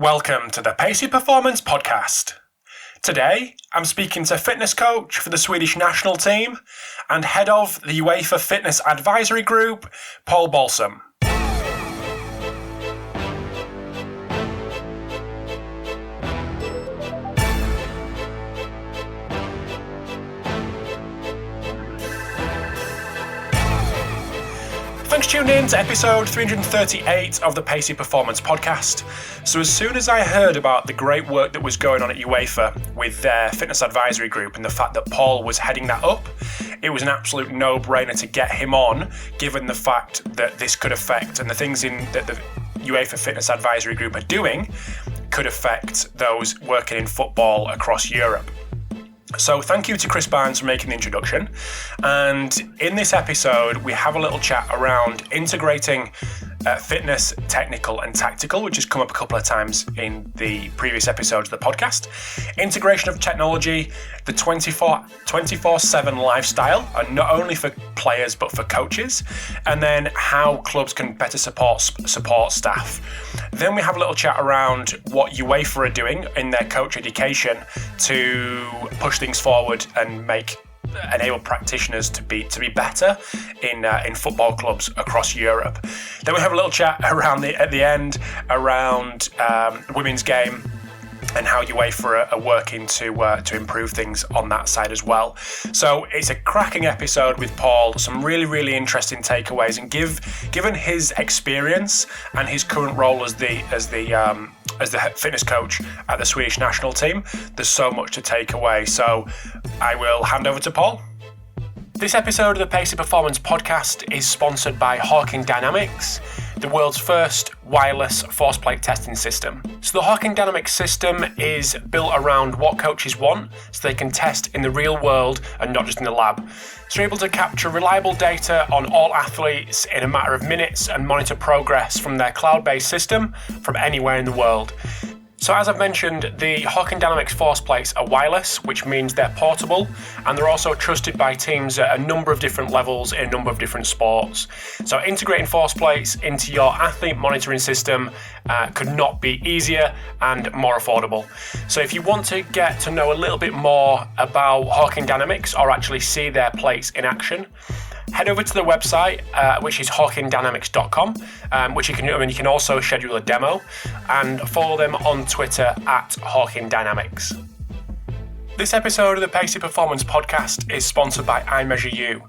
Welcome to the Pacey Performance Podcast. Today, I'm speaking to fitness coach for the Swedish national team and head of the UEFA Fitness Advisory Group, Paul Balsam. Thanks for tuning in to episode 338 of the Pacey Performance Podcast. So as soon as I heard about the great work that was going on at UEFA with their fitness advisory group and the fact that Paul was heading that up, it was an absolute no-brainer to get him on, given the fact that this could affect, and the things that the UEFA Fitness Advisory Group are doing could affect those working in football across Europe. So thank you to Chris Barnes for making the introduction, and in this episode we have a little chat around integrating fitness, technical and tactical, which has come up a couple of times in the previous episodes of the podcast, integration of technology, the 24/7 lifestyle, and not only for players but for coaches, and then how clubs can better support staff. Then we have a little chat around what UEFA are doing in their coach education to push things forward and enable practitioners to be better in football clubs across Europe. Then we have a little chat at the end around women's game and how UEFA are working to improve things on that side as well. So it's a cracking episode with Paul, some really, really interesting takeaways, and given his experience and his current role as the fitness coach at the Swedish national team, there's so much to take away. So I will hand over to Paul. This episode of the Pacey Performance Podcast is sponsored by Hawkin Dynamics, the world's first wireless force plate testing system. So the Hawkin Dynamics system is built around what coaches want, so they can test in the real world and not just in the lab. So you're able to capture reliable data on all athletes in a matter of minutes and monitor progress from their cloud-based system from anywhere in the world. So as I've mentioned, the Hawkin Dynamics force plates are wireless, which means they're portable, and they're also trusted by teams at a number of different levels in a number of different sports. So integrating force plates into your athlete monitoring system could not be easier and more affordable. So if you want to get to know a little bit more about Hawkin Dynamics or actually see their plates in action, head over to the website, which is hawkindynamics.com, which you can also schedule a demo, and follow them on Twitter at hawkindynamics. This episode of the Pacey Performance Podcast is sponsored by iMeasureU.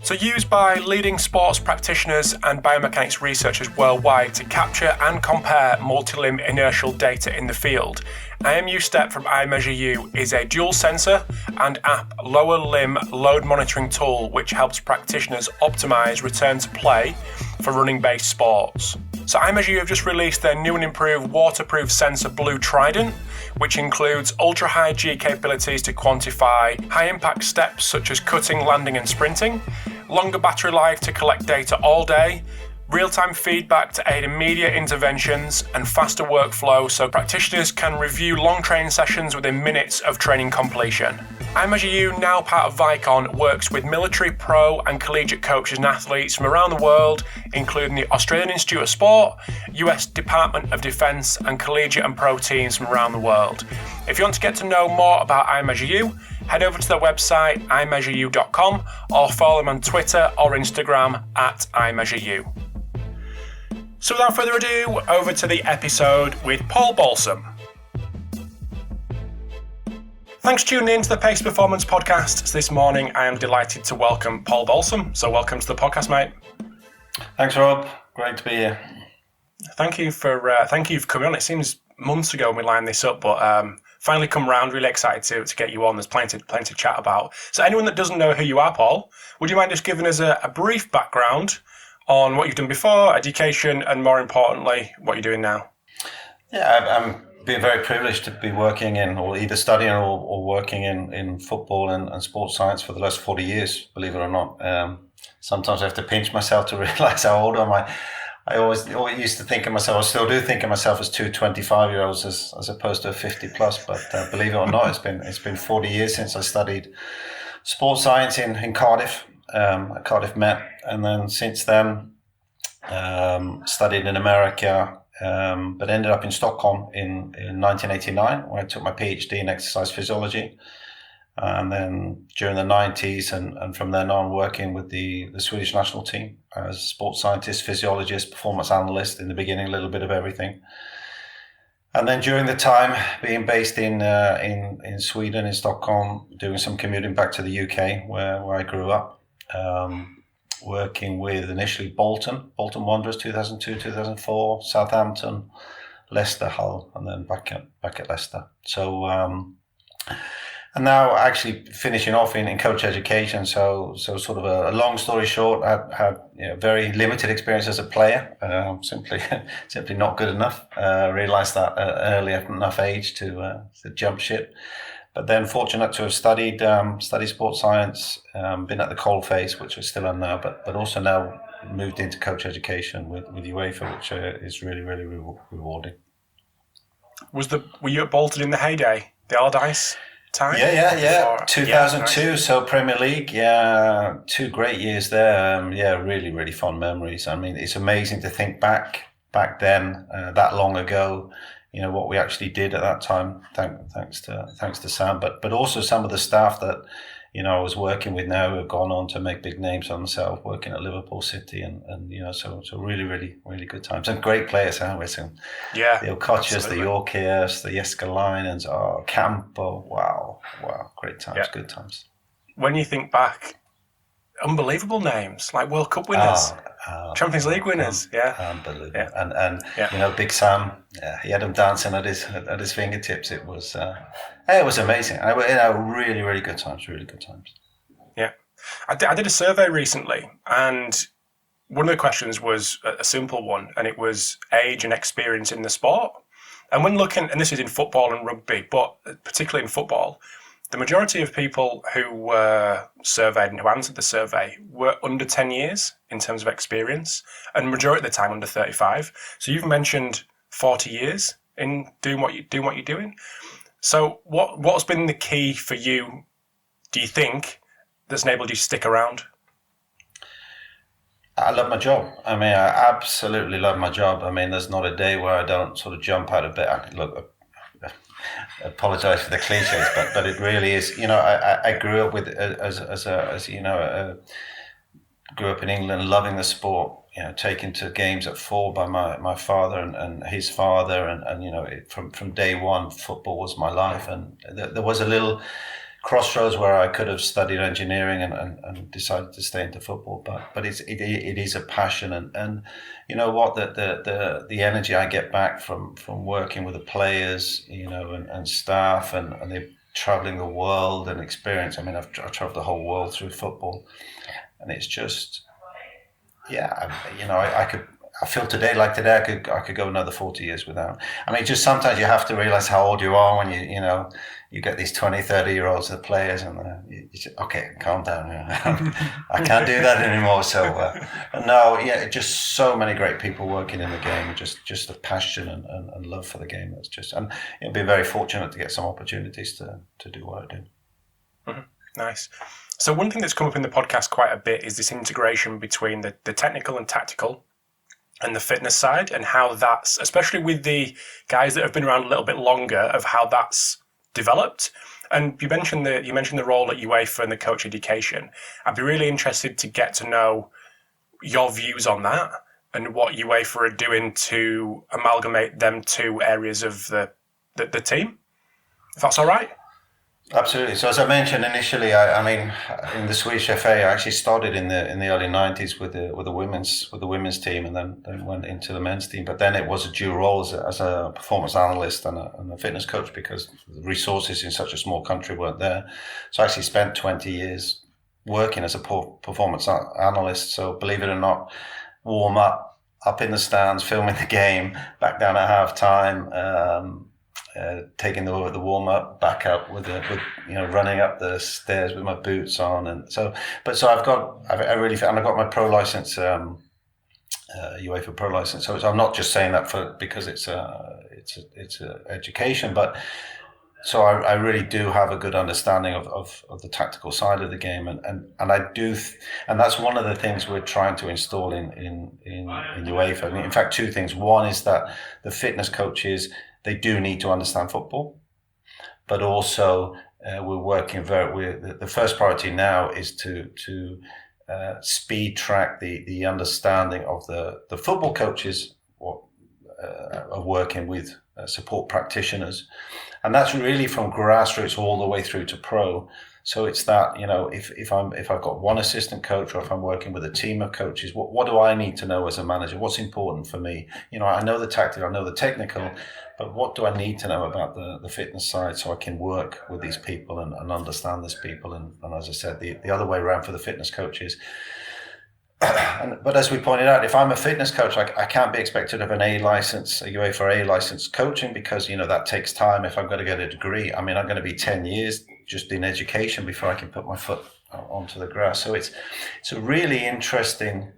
So used by leading sports practitioners and biomechanics researchers worldwide to capture and compare multi-limb inertial data in the field, IMU Step from iMeasureU is a dual sensor and app lower limb load monitoring tool which helps practitioners optimize return to play for running-based sports. So iMeasureU have just released their new and improved waterproof sensor Blue Trident, which includes ultra-high G capabilities to quantify high-impact steps such as cutting, landing and sprinting, longer battery life to collect data all day, real-time feedback to aid immediate interventions, and faster workflow so practitioners can review long training sessions within minutes of training completion. iMeasureU, now part of Vicon, works with military, pro and collegiate coaches and athletes from around the world, including the Australian Institute of Sport, US Department of Defense and collegiate and pro teams from around the world. If you want to get to know more about iMeasureU, head over to their website, iMeasureU.com, or follow them on Twitter or Instagram at iMeasureU. So without further ado, over to the episode with Paul Balsam. Thanks for tuning in to the Pace Performance Podcast. This morning I am delighted to welcome Paul Balsam. So welcome to the podcast, mate. Thanks, Rob. Great to be here. Thank you for coming on. It seems months ago when we lined this up, but finally come round. Really excited to get you on. There's plenty to chat about. So anyone that doesn't know who you are, Paul, would you mind just giving us a brief background on what you've done before, education, and more importantly, what you're doing now? Yeah, I'm being very privileged to be working in, or either studying or working in football and sports science for the last 40 years, believe it or not. Sometimes I have to pinch myself to realize how old am I. I always used to think of myself, I still do think of myself as two 25-year-olds as opposed to a 50-plus, but believe it or not, it's been 40 years since I studied sports science in Cardiff, at Cardiff Met, and then since then studied in America but ended up in Stockholm in 1989, where I took my PhD in exercise physiology. And then during the 90s and from then on, working with the Swedish national team as sports scientist, physiologist, performance analyst, in the beginning, a little bit of everything. And then during the time being based in Sweden, in Stockholm, doing some commuting back to the UK where I grew up, working with initially Bolton Wanderers 2002, 2004, Southampton, Leicester, Hull, and then back at Leicester. So, and now actually finishing off in coach education. So sort of a long story short, I had very limited experience as a player, simply not good enough. Realised that at an early enough age to jump ship. But then fortunate to have studied sports science, been at the coalface, which we're still on now, but also now moved into coach education with UEFA, which is really, really rewarding. Were you at Bolton in the heyday, the Allardyce time? Yeah. 2002, nice. So Premier League, yeah, 2 great years there. Really, really fond memories. I mean, it's amazing to think back then, that long ago. What we actually did at that time, thanks to Sam, but also some of the staff that I was working with now who have gone on to make big names for themselves, working at Liverpool City, and so really, really, really good times and great players, haven't we? So, the Okochas, the Yorkiers, the Jeskalainens, Campo, wow, great times, good times. When you think back, unbelievable names like World Cup winners. Champions League winners, unbelievable, and Big Sam, he had them dancing at his fingertips. It was amazing. Really, really good times. Yeah, I did a survey recently, and one of the questions was a simple one, and it was age and experience in the sport. And when looking, and this is in football and rugby, but particularly in football, the majority of people who were surveyed and who answered the survey were under 10 years in terms of experience, and majority of the time under 35. So you've mentioned 40 years in doing what you're doing. So what's been the key for you, do you think, that's enabled you to stick around? I love my job. I mean, I absolutely love my job. I mean, there's not a day where I don't sort of jump out of bed. I apologize for the cliches, but it really is. I grew up with grew up in England, loving the sport. Taken to games at 4 by my father and his father, and from day one, football was my life. And there was a little crossroads where I could have studied engineering and decided to stay into football, but it is a passion, and you know what, the energy I get back from working with the players, and staff, and they're traveling the world and experience. I mean, I've traveled the whole world through football, and it's just, I feel today I could go another 40 years without. I mean, just sometimes you have to realize how old you are when you get these 20, 30-year-olds, the players, and you say, okay, calm down. I can't do that anymore. So, just so many great people working in the game, just the passion and love for the game. That's just, and been very fortunate to get some opportunities to do what I do. Mm-hmm. Nice. So one thing that's come up in the podcast quite a bit is this integration between the technical and tactical and the fitness side, and how that's, especially with the guys that have been around a little bit longer, of how that's developed. And you mentioned the role at UEFA and the coach education. I'd be really interested to get to know your views on that and what UEFA are doing to amalgamate them two areas of the team, if that's all right. Absolutely. So as I mentioned initially, I mean, in the Swedish FA, I actually started in the early 90s with the women's team, and then went into the men's team. But then it was a dual role as a performance analyst and a fitness coach, because the resources in such a small country weren't there. So I actually spent 20 years working as a performance analyst. So believe it or not, warm up in the stands, filming the game, back down at half time. Taking the warm up back up with running up the stairs with my boots on, and so I've got my pro license, UEFA pro license. So I'm not just saying that because it's education, but So I really do have a good understanding of the tactical side of the game, and I do, and that's one of the things we're trying to install in UEFA. I mean, in fact, two things. One is that the fitness coaches, they do need to understand football, but also we're working the first priority now is to speed track the understanding of the football coaches of working with support practitioners. And that's really from grassroots all the way through to pro. So it's that, if I've got one assistant coach, or if I'm working with a team of coaches, what do I need to know as a manager? What's important for me? I know the tactical, I know the technical, but what do I need to know about the fitness side so I can work with these people and understand these people? And as I said, the other way around for the fitness coaches. But as we pointed out, if I'm a fitness coach, I can't be expected of an A license, a UEFA A license coaching, because that takes time. If I'm going to get a degree, I'm going to be 10 years just in education before I can put my foot onto the grass. So it's a really interesting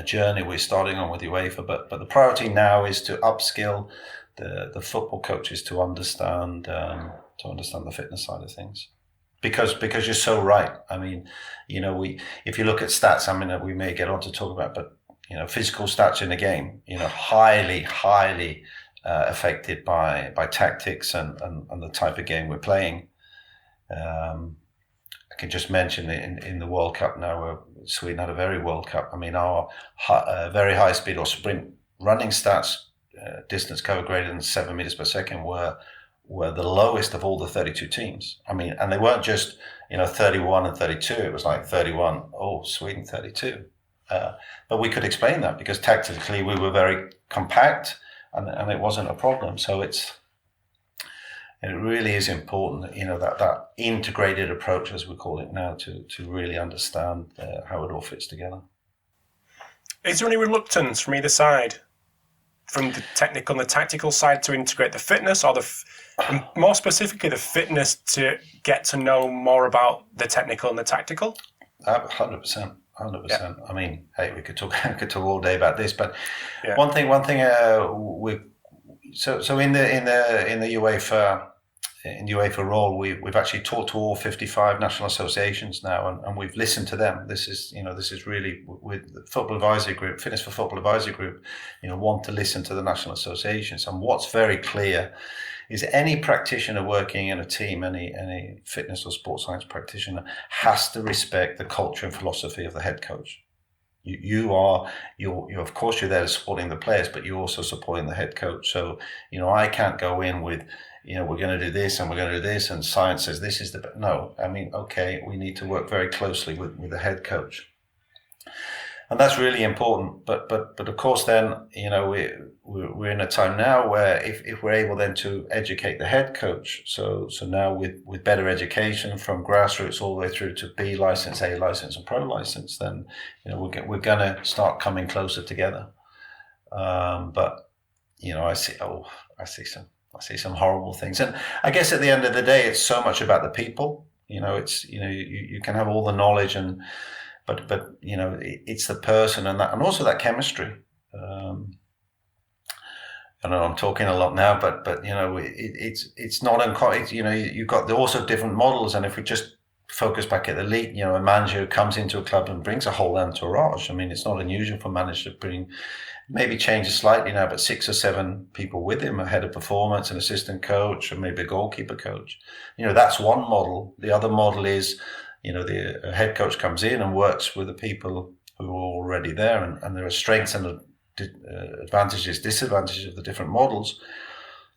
journey we're starting on with UEFA. But the priority now is to upskill the football coaches to understand the fitness side of things. Because you're so right. If you look at stats, we may get on to talk about, but physical stats in a game, highly affected by tactics and the type of game we're playing. I can just mention in the World Cup now, where Sweden had a very World Cup. Our very high speed or sprint running stats, distance cover greater than 7 meters per second, were the lowest of all the 32 teams. And they weren't just 31 and 32. It was like 31. Oh, Sweden 32. But we could explain that because tactically we were very compact, and it wasn't a problem. So it really is important, that integrated approach, as we call it now, to really understand how it all fits together. Is there any reluctance from either side, from the technical and the tactical side, to integrate the fitness, or and more specifically the fitness to get to know more about the technical and the tactical? 100%. Yeah. Hey, we could talk all day about this, but yeah. One thing. So in the UEFA role, we've actually talked to all 55 national associations now, and we've listened to them. This is really with the Football Advisory Group, Fitness for Football Advisory Group, want to listen to the national associations. And what's very clear is any practitioner working in a team, any fitness or sports science practitioner, has to respect the culture and philosophy of the head coach. You of course you're there supporting the players, but you're also supporting the head coach. So I can't go in with we're going to do this and we're going to do this, and science says this is no. Okay, we need to work very closely with the head coach, and that's really important. But of course, then we're in a time now where if we're able then to educate the head coach, so now with better education from grassroots all the way through to B license, A license, and Pro license, then we're going to start coming closer together. But I see some horrible things, and I guess at the end of the day, it's so much about the people. It's you can have all the knowledge but it's the person and also that chemistry. I know I'm talking a lot now, but it's not uncommon. You've got also different models, and if we just focus back at the elite, a manager comes into a club and brings a whole entourage. It's not unusual for managers to bring, maybe changes slightly now, but 6 or 7 people with him, a head of performance, an assistant coach, or maybe a goalkeeper coach. That's one model. The other model is, the head coach comes in and works with the people who are already there, and there are strengths and advantages, disadvantages of the different models.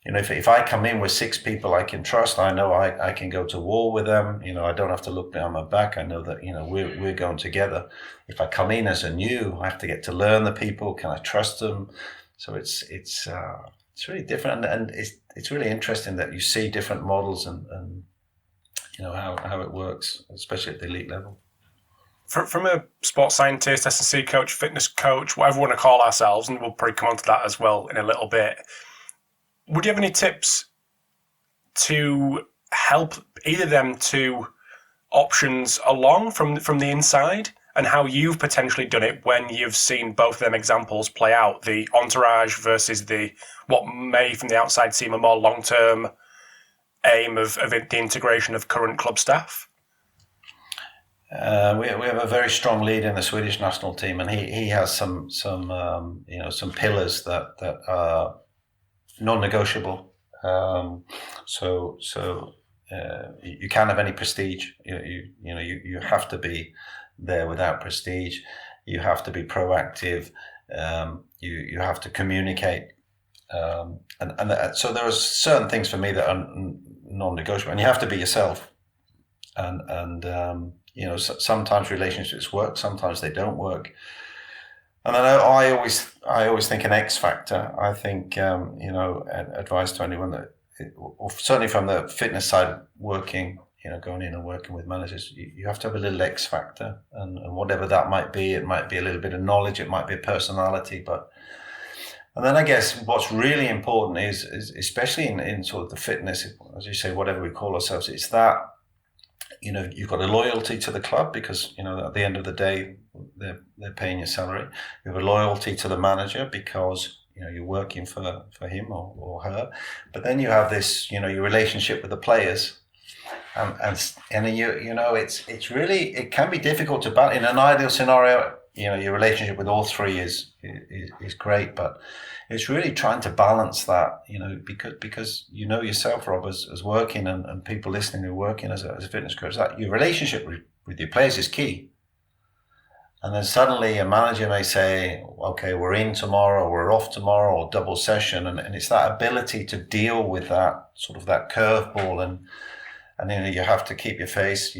If I come in with 6 people I can trust, I know I can go to war with them. I don't have to look behind my back. I know that we're going together. If I come in as a new, I have to get to learn the people. Can I trust them? So it's really different, and it's really interesting that you see different models and how it works, especially at the elite level. From a sports scientist, S&C coach, fitness coach, whatever we want to call ourselves, and we'll probably come on to that as well in a little bit, would you have any tips to help either them to options along from the inside, and how you've potentially done it when you've seen both of them examples play out, the entourage versus what may from the outside seem a more long-term aim of the integration of current club staff? We have a very strong leader in the Swedish national team, and he has some pillars that are non-negotiable. You can't have any prestige. You have to be there without prestige. You have to be proactive. You have to communicate. So there are certain things for me that are non-negotiable, and you have to be yourself. Sometimes relationships work, sometimes they don't work. And then I always think an X factor. I think advice to anyone that, certainly from the fitness side, working, going in and working with managers, you have to have a little X factor, and whatever that might be. It might be a little bit of knowledge, it might be a personality, and then I guess what's really important is especially in sort of the fitness, as you say, whatever we call ourselves, it's that, you've got a loyalty to the club because, at the end of the day, they're paying your salary. You have a loyalty to the manager because, you're working for him or her. But then you have this, your relationship with the players. And it's really, it can be difficult to balance. In an ideal scenario, your relationship with all three is great, but it's really trying to balance that, because yourself, Rob, as working and people listening who are working as a fitness coach, that your relationship with your players is key. And then suddenly a manager may say, okay, we're in tomorrow, we're off tomorrow, or double session. And it's that ability to deal with that sort of that curveball, and you have to keep your face.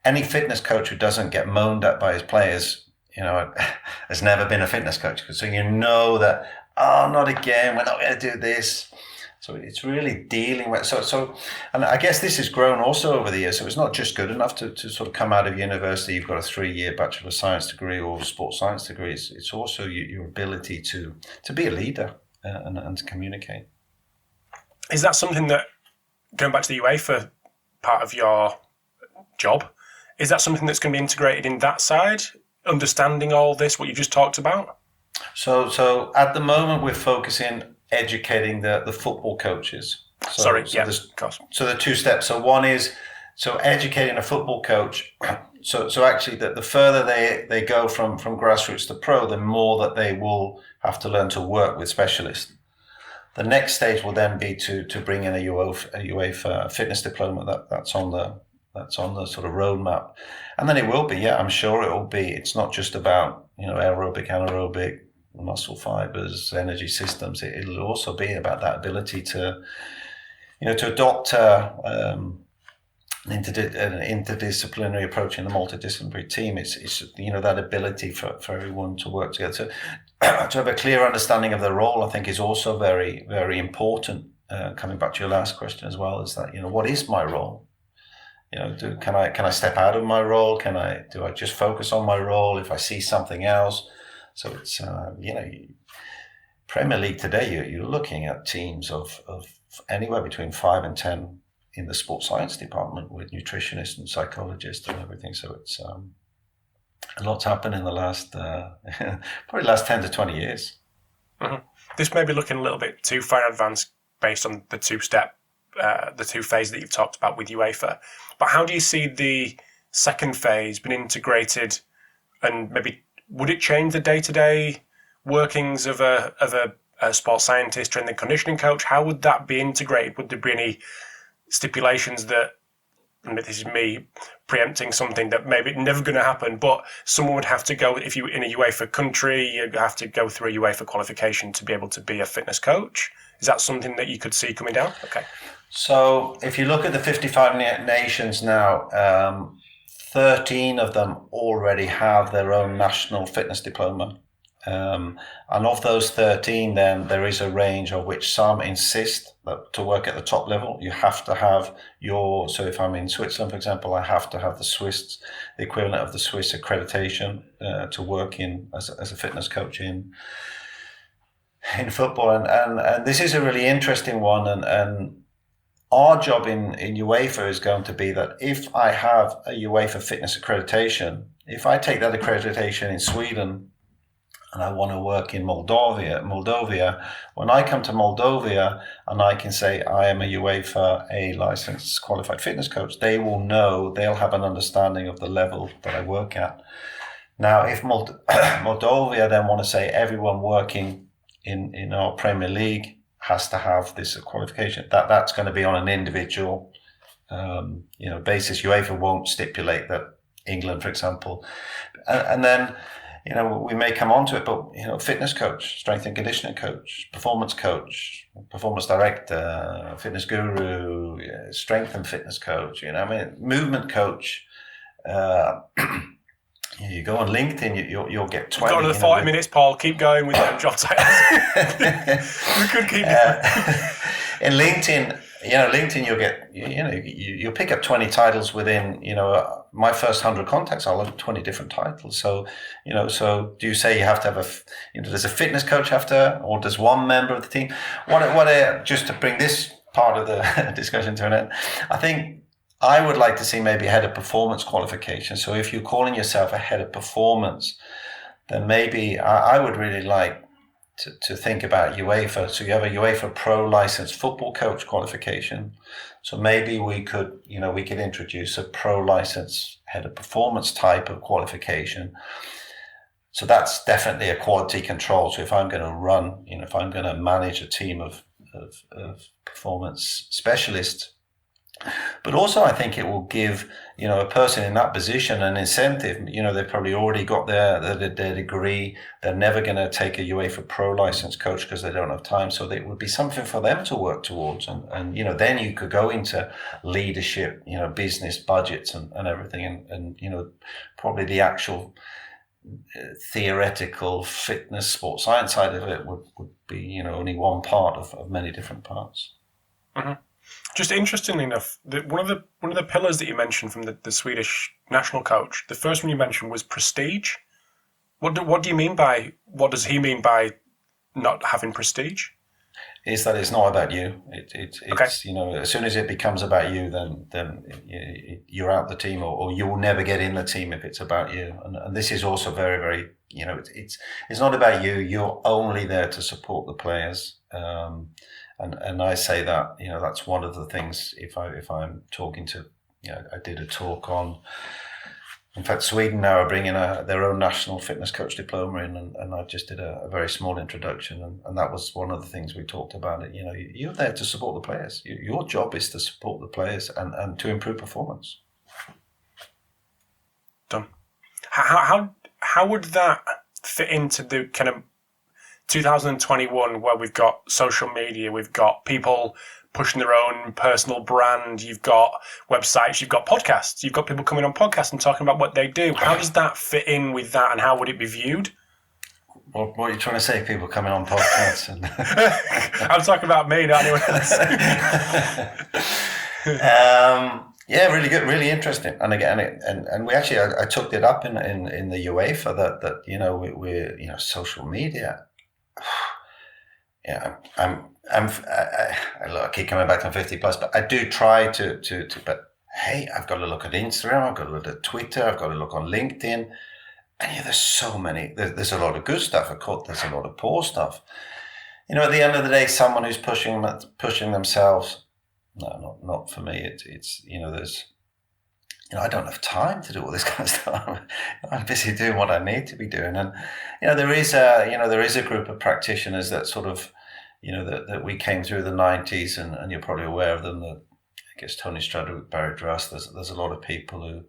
Any fitness coach who doesn't get moaned at by his players, has never been a fitness coach. So that, not again, we're not going to do this. So it's really dealing with, and I guess this has grown also over the years. So it's not just good enough to sort of come out of university, you've got a 3-year Bachelor of Science degree or sports science degree. It's also your ability to be a leader and to communicate. Is that something that, going back to the UEFA part of your job, is that something that's going to be integrated in that side, understanding all this, what you just talked about? So at the moment we're focusing educating the football coaches. So there are 2 steps. So one is educating a football coach. So actually the further they go from grassroots to pro, the more that they will have to learn to work with specialists. The next stage will then be to bring in a UEFA fitness diploma that's on the sort of roadmap. And then it will be, I'm sure it will be. It's not just about, aerobic, anaerobic, muscle fibers, energy systems. It'll also be about that ability to adopt an interdisciplinary approach in a multidisciplinary team. It's that ability for everyone to work together. To have a clear understanding of their role, I think, is also very, very important. Coming back to your last question as well, is that, what is my role? Can I step out of my role? Do I just focus on my role if I see something else? So it's, Premier League today, you're looking at teams of anywhere between 5 and 10 in the sports science department with nutritionists and psychologists and everything. So it's a lot's happened in the last, probably last 10 to 20 years. Mm-hmm. This may be looking a little bit too far advanced based on the 2 phase that you've talked about with UEFA. But how do you see the second phase being integrated, and maybe would it change the day-to-day workings of a sports scientist, strength and conditioning coach? How would that be integrated? Would there be any stipulations that, and this is me preempting something that maybe never going to happen, but someone would have to go, if you're in a UEFA country, you'd have to go through a UEFA qualification to be able to be a fitness coach? Is that something that you could see coming down? Okay. So if you look at the 55 nations now, 13 of them already have their own national fitness diploma. And of those 13, then there is a range of which some insist that to work at the top level, you have to have so if I'm in Switzerland, for example, I have to have the equivalent of the Swiss accreditation to work as a fitness coach in football. And this is a really interesting one. And our job in UEFA is going to be that if I have a UEFA fitness accreditation, if I take that accreditation in Sweden, and I want to work in Moldova, when I come to Moldova and I can say I am a UEFA A licensed qualified fitness coach, they will know, they'll have an understanding of the level that I work at. Now, if Moldova then want to say everyone working in our Premier League has to have this qualification, that's going to be on an individual basis. UEFA won't stipulate that England, for example, and then we may come on to it, but fitness coach, strength and conditioning coach, performance director, fitness guru, strength and fitness coach, movement coach. You go on LinkedIn, you'll get 20. Got another 40 minutes, Paul. Keep going with them job titles. We could keep in LinkedIn, you'll get, you'll pick up 20 titles within, my first 100 contacts, I'll have 20 different titles. So, so do you say you have to have does a fitness coach have to, or does one member of the team? Just to bring this part of the discussion to an end, I think I would like to see maybe a head of performance qualification. So if you're calling yourself a head of performance, then maybe I would really like to think about UEFA. So you have a UEFA Pro licensed football coach qualification. So maybe we could introduce a pro license head of performance type of qualification. So that's definitely a quality control. So if I'm going to run, if I'm going to manage a team of performance specialists, but also I think it will give, a person in that position an incentive. They've probably already got their degree. They're never going to take a UEFA Pro license coach because they don't have time. So it would be something for them to work towards. And then you could go into leadership, business budgets and everything. And probably the actual theoretical fitness, sports science side of it would be, only one part of many different parts. Mm-hmm. Just interestingly enough, one of the pillars that you mentioned from the Swedish national coach, the first one you mentioned was prestige. What do you mean by, what does he mean by not having prestige? Is that it's not about you. It's okay. As soon as it becomes about you, then you're out the team, or you will never get in the team if it's about you. And this is also very, very, it's not about you. You're only there to support the players. And I say that, that's one of the things, if I'm talking to, I did a talk on, in fact, Sweden now are bringing their own national fitness coach diploma in, and I just did a very small introduction, and that was one of the things we talked about. You're there to support the players. Your job is to support the players and to improve performance. Done. How would that fit into the kind of 2021, where we've got social media, we've got people pushing their own personal brand, you've got websites, you've got podcasts, you've got people coming on podcasts and talking about what they do. How does that fit in with that, and how would it be viewed? What are you trying to say, people coming on podcasts? I'm talking about me, not anyone else. Yeah, really good, really interesting. And again, and we actually, I took it up in the UEFA that we're social media. Yeah, I keep coming back to 50 plus, but I do try to. But hey, I've got to look at Instagram. I've got to look at Twitter. I've got to look on LinkedIn. And there's so many. There's a lot of good stuff. Of course, there's a lot of poor stuff. At the end of the day, someone who's pushing themselves. No, not for me. It's there's. I don't have time to do all this kind of stuff. I'm busy doing what I need to be doing, and there is a group of practitioners that sort of, that we came through the 90s, and you're probably aware of them. That I guess Tony Strudwick, Barry Druss. There's a lot of people who,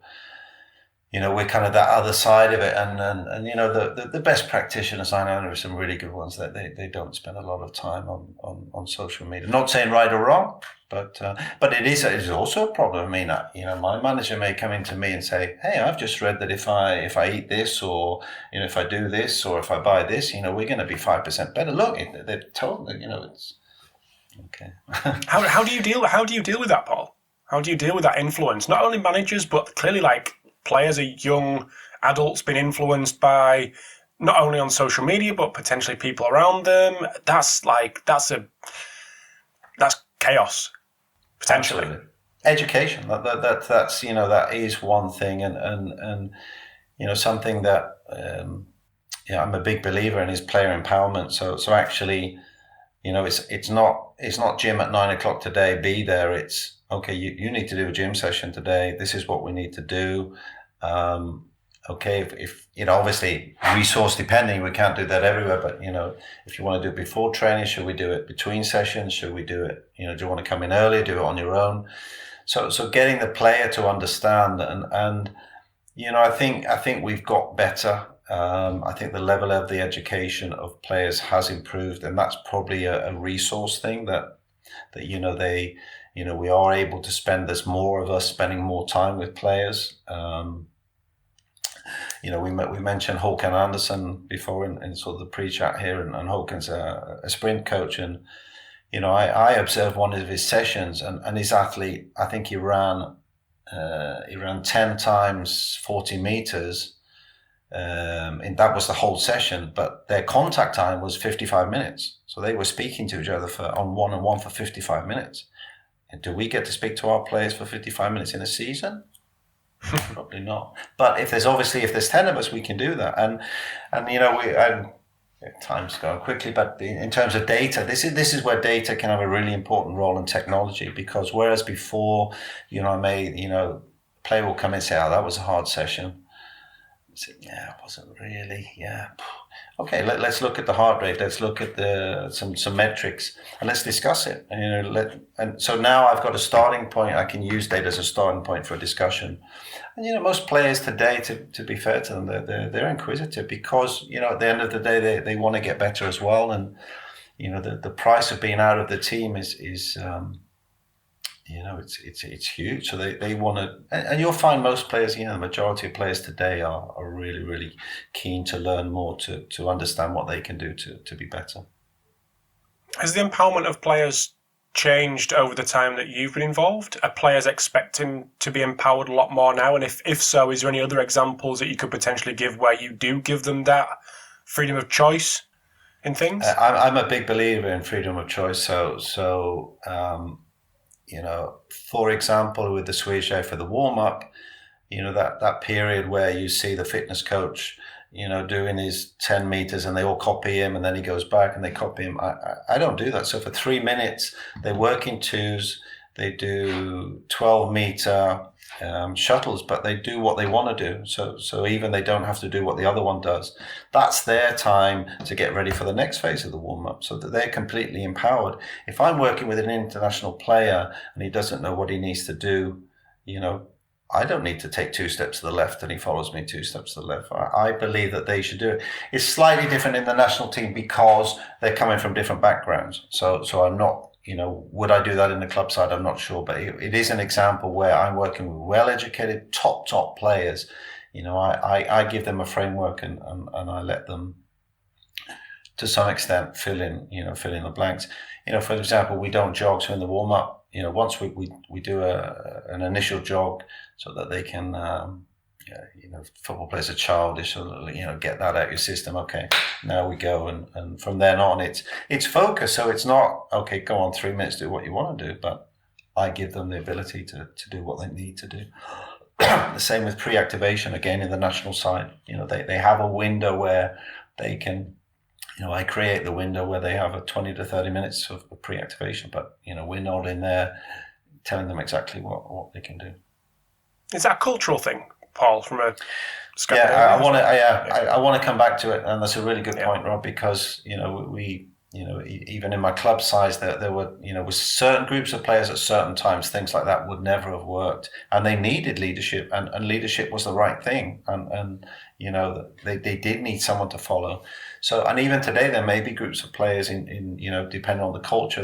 we're kind of that other side of it, and the best practitioners I know, there are some really good ones that they don't spend a lot of time on social media. Not saying right or wrong. But it is also a problem. I mean, my manager may come into me and say, "Hey, I've just read that if I eat this, or if I do this, or if I buy this, we're going to be 5% better." Look, they're told that it's okay. How do you deal with that, Paul? How do you deal with that influence? Not only managers, but clearly like players are young adults being influenced by not only on social media, but potentially people around them. That's chaos. Potentially. Absolutely. Education. That's that is one thing, and something that I'm a big believer in his player empowerment. So actually, it's not gym at 9 o'clock today, be there. It's okay, you need to do a gym session today. This is what we need to do. Okay, if obviously resource depending, we can't do that everywhere, but if you want to do it before training, should we do it between sessions? Should we do it, do you want to come in early, do it on your own? So getting the player to understand, and I think we've got better. I think the level of the education of players has improved, and that's probably a resource thing that we are able to spend. There's more of us spending more time with players. We mentioned Håkan Andersson before in sort of the pre-chat here, and Håkan's a sprint coach, and I observed one of his sessions, and his athlete, I think he ran 10 times 40 meters. And that was the whole session, but their contact time was 55 minutes. So they were speaking to each other on one-on-one for 55 minutes. And do we get to speak to our players for 55 minutes in a season? Probably not. But if there's 10 of us, we can do that. And time's going quickly, but in terms of data, this is where data can have a really important role in technology, because whereas before, player will come in and say, "Oh, that was a hard session." Said, yeah, it wasn't really. Yeah, okay. Let's look at the heart rate. Let's look at some metrics, and let's discuss it. And so now I've got a starting point. I can use data as a starting point for a discussion. And most players today, to be fair to them, they're inquisitive, because at the end of the day they want to get better as well. And the price of being out of the team is it's huge. So they want to, and you'll find most players, the majority of players today are really, really keen to learn more, to understand what they can do to be better. Has the empowerment of players changed over the time that you've been involved? Are players expecting to be empowered a lot more now? And if so, is there any other examples that you could potentially give where you do give them that freedom of choice in things? I'm a big believer in freedom of choice. For example, with the Swedish Day for the warm-up, that period where you see the fitness coach, doing his 10 meters and they all copy him, and then he goes back and they copy him. I don't do that. So for 3 minutes, they work in twos, they do 12-meter shuttles, but they do what they want to do. So even they don't have to do what the other one does. That's their time to get ready for the next phase of the warm-up, so that they're completely empowered. If I'm working with an international player and he doesn't know what he needs to do, I don't need to take 2 steps to the left and he follows me 2 steps to the left. I believe that they should do it. It's slightly different in the national team because they're coming from different backgrounds. So I'm not, would I do that in the club side? I'm not sure, but it is an example where I'm working with well-educated, top players. I give them a framework and I let them, to some extent, fill in the blanks. For example, we don't jog, so in the warm-up, once we do an initial jog so that they can, football players are childish, so get that out of your system. Okay, now we go, and from then on, it's focused. So it's not okay. Go on, 3 minutes, do what you want to do, but I give them the ability to do what they need to do. The same with pre-activation. Again, in the national side, they have a window where they can. I create the window where they have a 20 to 30 minutes of pre-activation, but we're not in there telling them exactly what they can do. Is that a cultural thing, Paul? From a I want to come back to it, and that's a really good point, Rob, because we even in my club size, there were with certain groups of players at certain times, things like that would never have worked, and they needed leadership, and leadership was the right thing, and they did need someone to follow. So, and even today, there may be groups of players in depending on the culture,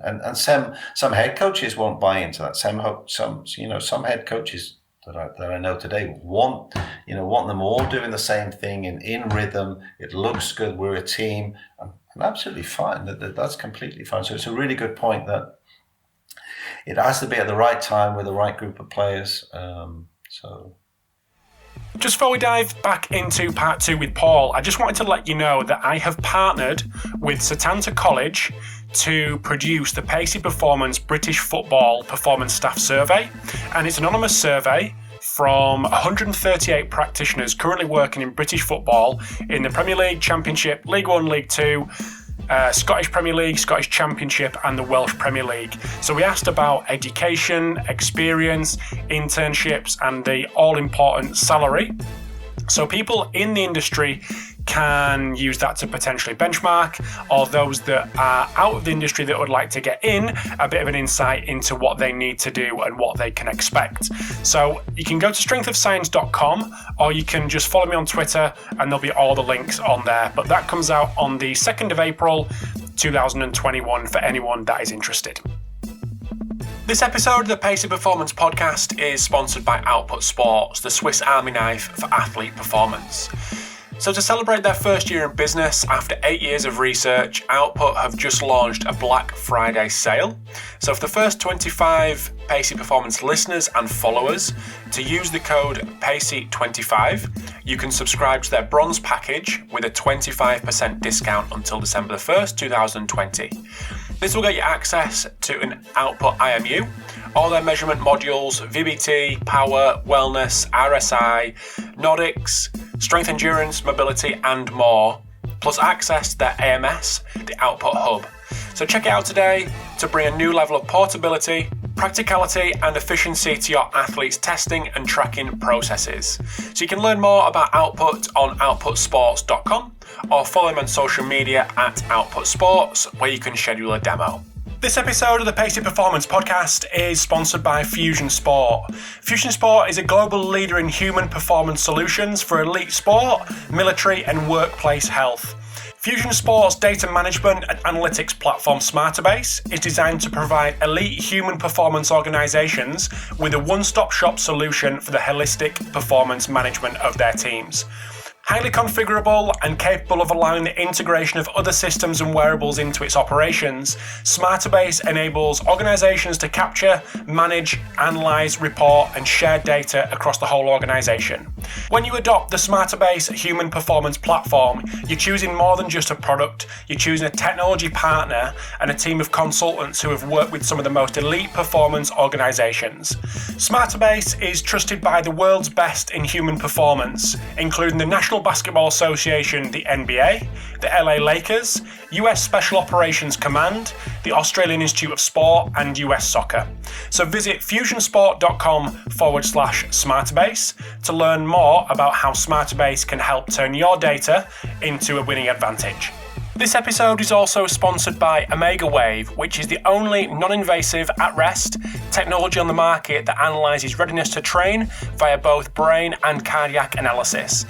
and some head coaches won't buy into that. Some head coaches that I know today want them all doing the same thing in rhythm. It looks good. We're a team, and absolutely fine. That's completely fine. So it's a really good point that it has to be at the right time with the right group of players. Just before we dive back into part 2 with Paul, I just wanted to let you know that I have partnered with Setanta College to produce the Pacey Performance British Football Performance Staff Survey, and it's an anonymous survey from 138 practitioners currently working in British football in the Premier League, Championship, League One, League Two, Scottish Premier League, Scottish Championship and the Welsh Premier League. So we asked about education, experience, internships and the all-important salary. So people in the industry can use that to potentially benchmark, or those that are out of the industry that would like to get in, a bit of an insight into what they need to do and what they can expect. So you can go to strengthofscience.com, or you can just follow me on Twitter and there'll be all the links on there. But that comes out on the 2nd of April 2021 for anyone that is interested. This episode of the Pacey Performance Podcast is sponsored by Output Sports, the Swiss Army knife for athlete performance. So to celebrate their first year in business, after 8 years of research, Output have just launched a Black Friday sale. So for the first 25 Pacey Performance listeners and followers to use the code PACEY25, you can subscribe to their bronze package with a 25% discount until December the 1st, 2020. This will get you access to an Output IMU, all their measurement modules, VBT, power, wellness, RSI, Nordics, strength endurance, mobility and more, plus access to their AMS, the Output Hub. So check it out today to bring a new level of portability, practicality and efficiency to your athletes' testing and tracking processes. So you can learn more about Output on outputsports.com or follow them on social media at Output Sports, where you can schedule a demo. This episode of the Pacey Performance Podcast is sponsored by Fusion Sport. Fusion Sport is a global leader in human performance solutions for elite sport, military and workplace health. Fusion Sport's data management and analytics platform SmarterBase is designed to provide elite human performance organizations with a one-stop shop solution for the holistic performance management of their teams. Highly configurable and capable of allowing the integration of other systems and wearables into its operations, SmarterBase enables organizations to capture, manage, analyze, report, and share data across the whole organization. When you adopt the SmarterBase human performance platform, you're choosing more than just a product, you're choosing a technology partner and a team of consultants who have worked with some of the most elite performance organizations. SmarterBase is trusted by the world's best in human performance, including the National Basketball Association, the NBA, the LA Lakers, US Special Operations Command, the Australian Institute of Sport, and US Soccer. So visit fusionsport.com/SmarterBase to learn more about how SmarterBase can help turn your data into a winning advantage. This episode is also sponsored by Omega Wave, which is the only non-invasive at-rest technology on the market that analyzes readiness to train via both brain and cardiac analysis.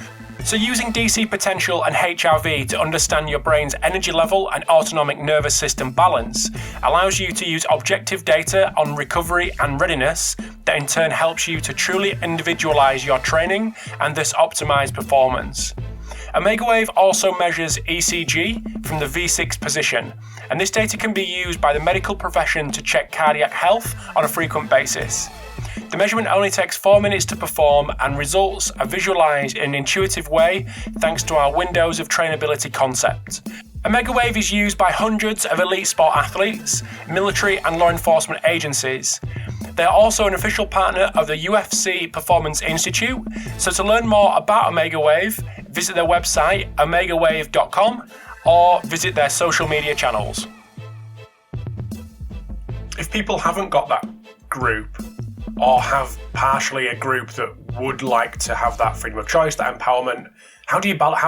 So using DC potential and HRV to understand your brain's energy level and autonomic nervous system balance allows you to use objective data on recovery and readiness that in turn helps you to truly individualize your training and thus optimize performance. OmegaWave also measures ECG from the V6 position, and this data can be used by the medical profession to check cardiac health on a frequent basis. The measurement only takes 4 minutes to perform and results are visualized in an intuitive way thanks to our windows of trainability concept. OmegaWave is used by hundreds of elite sport athletes, military and law enforcement agencies. They are also an official partner of the UFC Performance Institute, so to learn more about OmegaWave, visit their website omegawave.com or visit their social media channels. If people haven't got that group, or have partially a group that would like to have that freedom of choice, that empowerment, how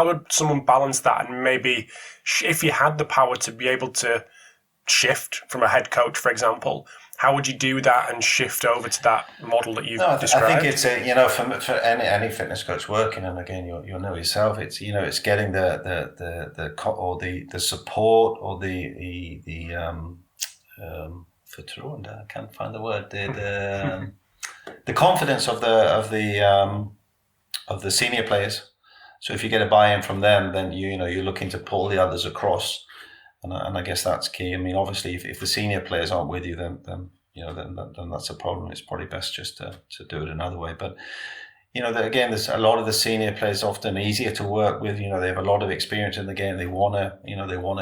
would someone balance that? And maybe if you had the power to be able to shift from a head coach, for example, how would you do that and shift over to that model that you've described? I think it's for any fitness coach working, and again you'll know yourself. It's it's getting the support or the I can't find the word. The confidence of the senior players. So if you get a buy-in from them, then you're looking to pull the others across, and I guess that's key. I mean, obviously, if the senior players aren't with you, then that's a problem. It's probably best just to do it another way. But there's a lot of the senior players often easier to work with. They have a lot of experience in the game. They wanna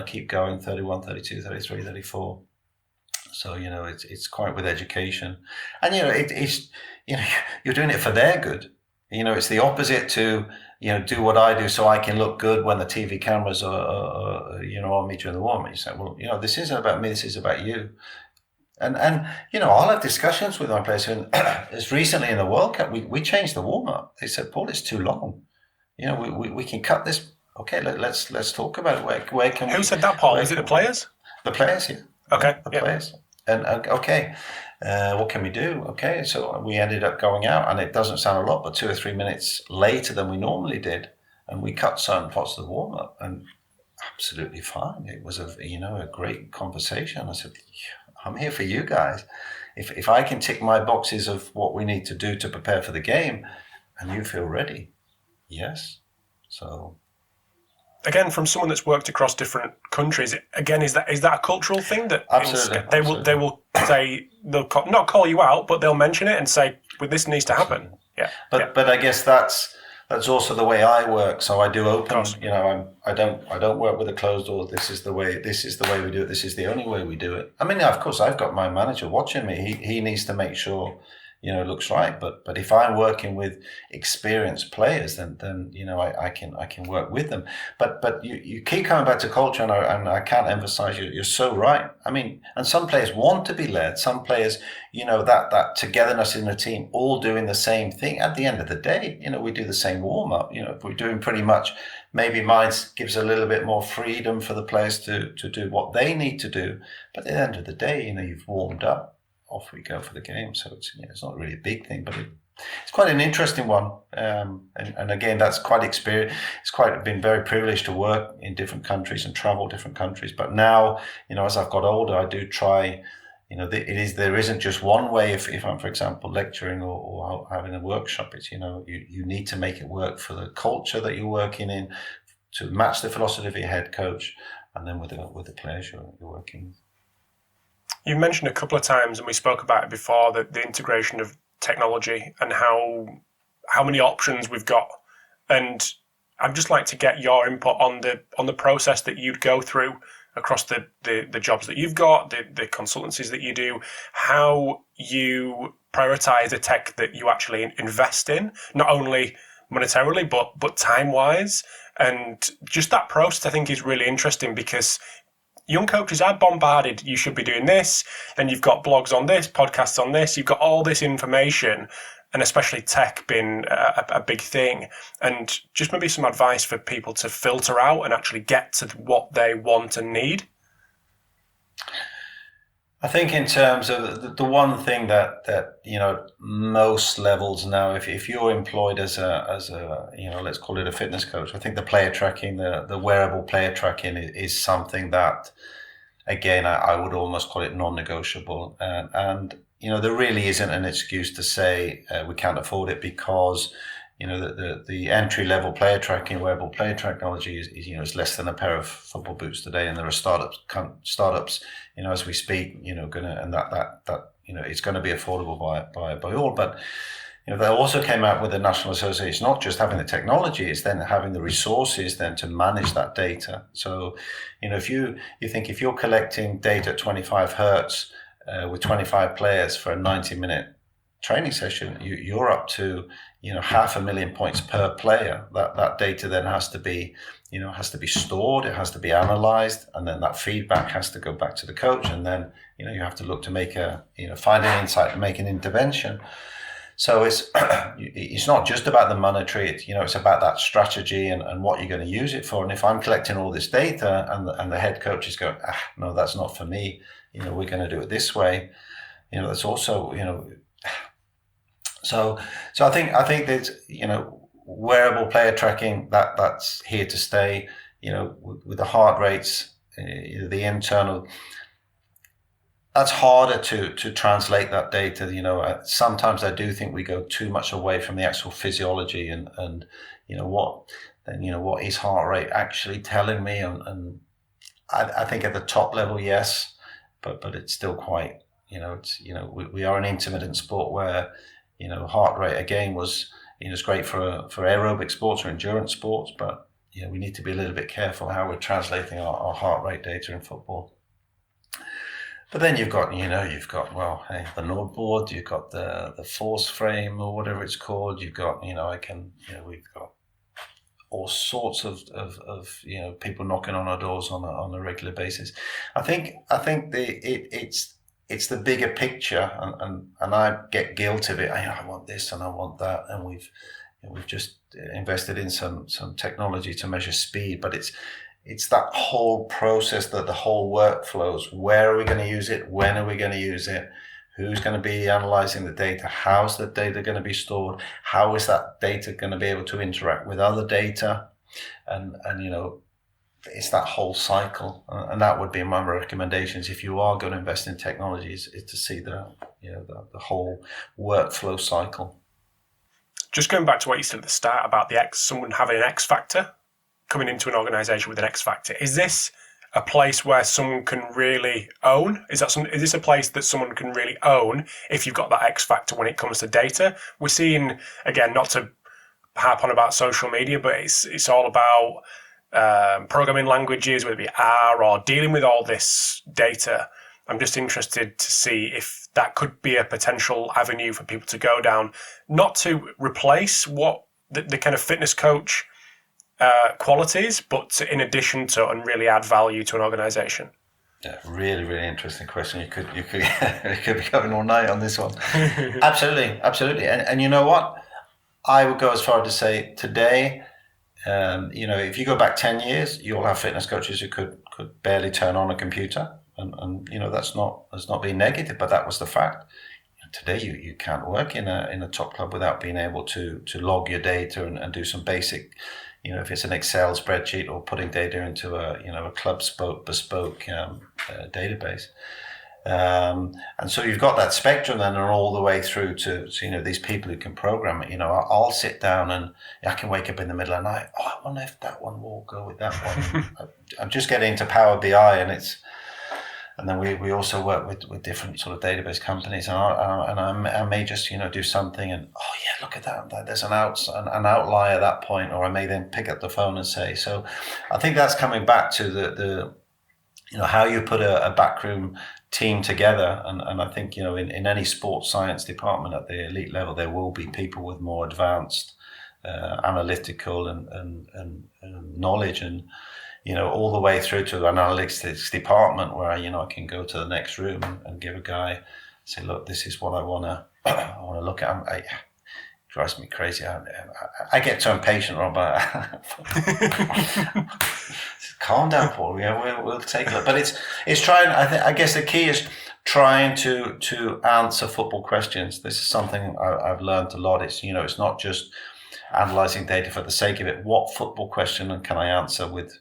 keep going. 31, 32, 33, 34. So, it's quite with education, and, it's, you're doing it for their good. It's the opposite to, do what I do so I can look good when the TV cameras are on me during the warm-up. You say, well, this isn't about me, this is about you. And I'll have discussions with my players. And as recently in the World Cup, we changed the warm-up. They said, Paul, it's too long. We can cut this. Okay, let's talk about it. Where can we? Who said that, Paul? Is it the players? The players, yeah. Okay. The players. And okay, what can we do? Okay, so we ended up going out, and it doesn't sound a lot, but 2 or 3 minutes later than we normally did, and we cut certain parts of the warm-up, and absolutely fine. It was a great conversation. I said, I'm here for you guys. If I can tick my boxes of what we need to do to prepare for the game, and you feel ready, yes. So. Again, from someone that's worked across different countries, again, is that a cultural thing that absolutely, they will say not call you out, but they'll mention it and say, "Well, this needs to happen." Yeah. But I guess that's also the way I work. So I do open. I don't work with a closed door. This is the way we do it. This is the only way we do it. I mean, of course, I've got my manager watching me. He needs to make sure it looks right. But if I'm working with experienced players, then I can work with them. But you keep coming back to culture, and I can't emphasize you're so right. I mean, and some players want to be led. Some players, that togetherness in the team, all doing the same thing. At the end of the day, we do the same warm up. If we're doing pretty much, maybe mine gives a little bit more freedom for the players to do what they need to do. But at the end of the day, you've warmed up. Off we go for the game. So it's not really a big thing, but it's quite an interesting one. And again, that's quite experience. It's been very privileged to work in different countries and travel different countries. But now, as I've got older, I do try. There isn't just one way. If I'm, for example, lecturing or having a workshop, it's you need to make it work for the culture that you're working in, to match the philosophy of your head coach, and then with the players you're working with. You've mentioned a couple of times, and we spoke about it before, the integration of technology and how many options we've got. And I'd just like to get your input on the process that you'd go through across the jobs that you've got, the consultancies that you do, how you prioritize the tech that you actually invest in, not only monetarily, but time-wise. And just that process, I think, is really interesting, because young coaches are bombarded. You should be doing this. Then you've got blogs on this, podcasts on this. You've got all this information, and especially tech being a big thing. And just maybe some advice for people to filter out and actually get to what they want and need. I think in terms of the one thing that most levels now, if you're employed as a let's call it a fitness coach, I think the player tracking, the wearable player tracking is something that, again, I would almost call it non-negotiable. And there really isn't an excuse to say we can't afford it, because the entry level player tracking, wearable player technology is less than a pair of football boots today, and there are startups as we speak, it's going to be affordable by all. But they also came out with the National Association, not just having the technology, it's then having the resources then to manage that data. So if you think, if you're collecting data at 25 hertz with 25 players for a 90-minute training session, you're up to 500,000 points per player. That data then has to be stored, it has to be analyzed, and then that feedback has to go back to the coach, and then you have to look to make find an insight and make an intervention. So it's not just about the monetary, it's about that strategy and what you're going to use it for. And if I'm collecting all this data and the head coach is going, no, that's not for me, we're going to do it this way, that's also, So I think that wearable player tracking, that's here to stay. With the heart rates, the internal, that's harder to translate that data. Sometimes I do think we go too much away from the actual physiology and what is heart rate actually telling me, and I think at the top level, yes, but it's still quite we are an intermittent sport where heart rate again was it's great for aerobic sports or endurance sports, but we need to be a little bit careful how we're translating our heart rate data in football. But then you've got well, hey, the Nord board, you've got the force frame or whatever it's called. You've got we've got all sorts of people knocking on our doors on a regular basis. I think it's the bigger picture, and I get guilty of it. I want this and I want that, and we've just invested in some technology to measure speed, but it's that whole process, that the whole workflows. Where are we going to use it? When are we going to use it? Who's going to be analyzing the data? How's the data going to be stored? How is that data going to be able to interact with other data? And it's that whole cycle. And that would be my recommendations if you are going to invest in technologies, is to see the whole workflow cycle. Just going back to what you said at the start about someone having an X factor, coming into an organization with an X factor. Is this a place where someone can really own? Is this a place that someone can really own if you've got that X factor when it comes to data? We're seeing, again, not to harp on about social media, but it's all about programming languages, whether it be R or dealing with all this data. I'm just interested to see if that could be a potential avenue for people to go down, not to replace what the kind of fitness coach qualities, but in addition to, and really add value to an organization. Yeah, really, really interesting question. You could you could be going all night on this one. Absolutely. And you know what? I would go as far to say today, if you go back 10 years, you'll have fitness coaches who could barely turn on a computer, and that's not being negative, but that was the fact. Today, you can't work in a top club without being able to log your data and do some basic. If it's an Excel spreadsheet or putting data into a club bespoke database. And so you've got that spectrum then, and all the way through to these people who can program it. I'll sit down and I can wake up in the middle of the night. I wonder if that one will go with that one. I'm just getting into Power BI, and then we also work with different sort of database companies, and I may just do something, and look at that, there's an outlier at that point, or I may then pick up the phone and say. So I think that's coming back to the how you put a backroom team together, and I think in any sports science department at the elite level there will be people with more advanced analytical and knowledge, and all the way through to the analytics department where I can go to the next room and give a guy, say, look, this is what I want to look at. It drives me crazy. I get so impatient, Rob. Calm down, Paul. We'll take a look. But it's trying. I guess the key is trying to answer football questions. This is something I've learned a lot. It's it's not just analyzing data for the sake of it. What football question can I answer with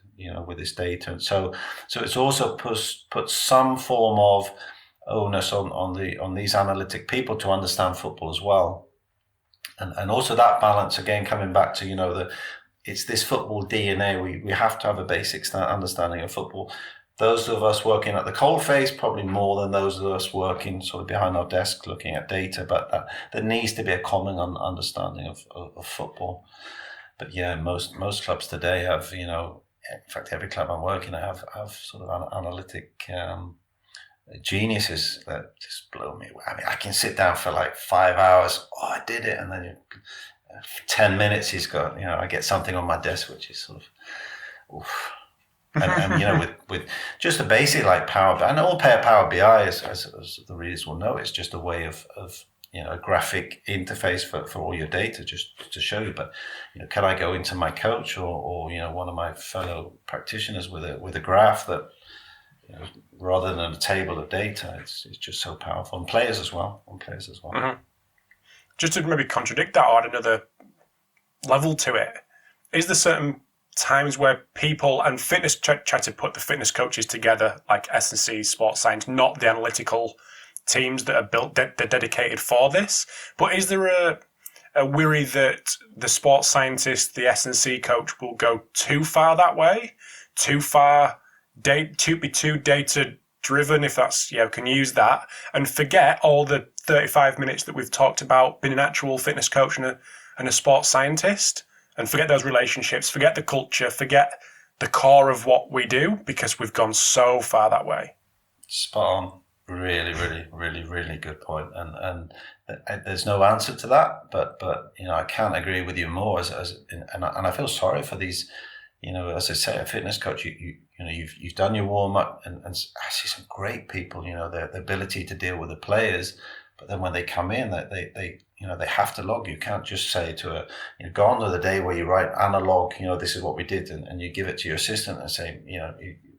this data? And so it's also put some form of onus on these analytic people to understand football as well. And also that balance, again, coming back to, it's this football DNA. We have to have a basic understanding of football. Those of us working at the coalface, probably more than those of us working sort of behind our desk looking at data, but there needs to be a common understanding of football. But yeah, most clubs today have, in fact, every club I'm working at have sort of analytic geniuses that just blow me away. I mean, I can sit down for like 5 hours. Oh, I did it. And then 10 minutes he's got, I get something on my desk, which is sort of, oof. And with just the basic like Power BI, and all Power BI, as the readers will know, it's just a way of a graphic interface for all your data, just to show you. But can I go into my coach or one of my fellow practitioners with a graph that rather than a table of data, it's just so powerful. And players as well. Mm-hmm. Just to maybe contradict that or add another level to it, is there certain times where people and fitness try to put the fitness coaches together, like S&C Sports Science, not the analytical teams that are built they're dedicated for this, but is there a worry that the sports scientist, the S&C coach, will go too far that way, too far to be too data driven, if that's can use that, and forget all the 35 minutes that we've talked about being an actual fitness coach and a sports scientist, and forget those relationships, forget the culture, forget the core of what we do, because we've gone so far that way. Spot Really, really, really, really good point. And there's no answer to that, but I can't agree with you more. And I feel sorry for these. As I say, a fitness coach, you've done your warm up, and I see some great people. The ability to deal with the players, but then when they come in, they have to log. You can't just say to gone are the day where you write analog. This is what we did, and you give it to your assistant and say,